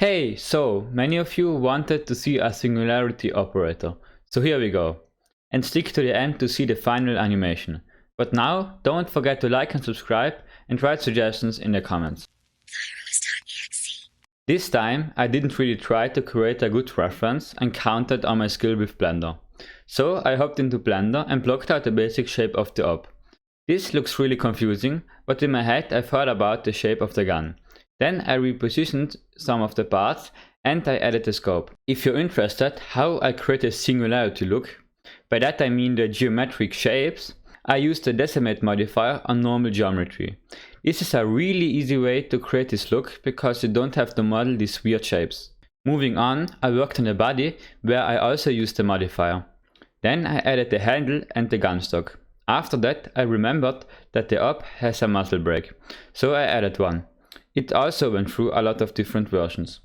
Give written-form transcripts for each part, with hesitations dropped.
Hey, so many of you wanted to see a singularity operator, so here we go. And stick to the end to see the final animation. But now, don't forget to like and subscribe and write suggestions in the comments. Thyros.exe. This time, I didn't really try to create a good reference and counted on my skill with Blender. So I hopped into Blender and blocked out the basic shape of the op. This looks really confusing, but in my head I thought about the shape of the gun. Then I repositioned some of the parts and I added the scope. If you're interested how I create a singularity look, by that I mean the geometric shapes, I used the decimate modifier on normal geometry. This is a really easy way to create this look because you don't have to model these weird shapes. Moving on, I worked on the body where I also used the modifier. Then I added the handle and the gun stock. After that I remembered that the op has a muzzle brake, so I added one. It also went through a lot of different versions.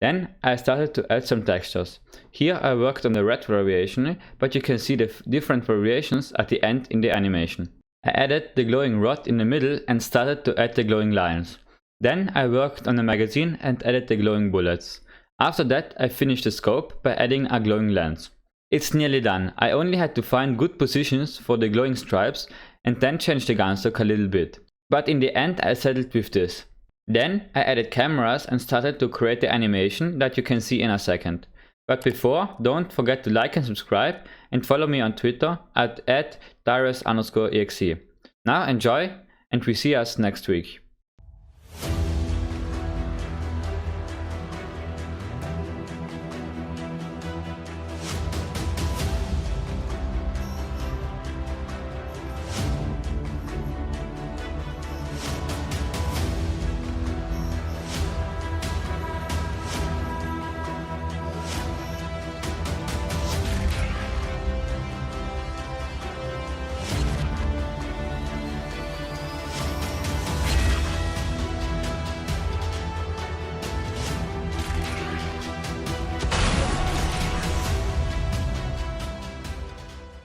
Then I started to add some textures. Here I worked on the red variation, but you can see the different variations at the end in the animation. I added the glowing rod in the middle and started to add the glowing lines. Then I worked on the magazine and added the glowing bullets. After that I finished the scope by adding a glowing lens. It's nearly done. I only had to find good positions for the glowing stripes and then change the gun stock a little bit. But in the end I settled with this. Then I added cameras and started to create the animation that you can see in a second. But before, don't forget to like and subscribe and follow me on Twitter at Thyros_exe. Now enjoy and we see us next week.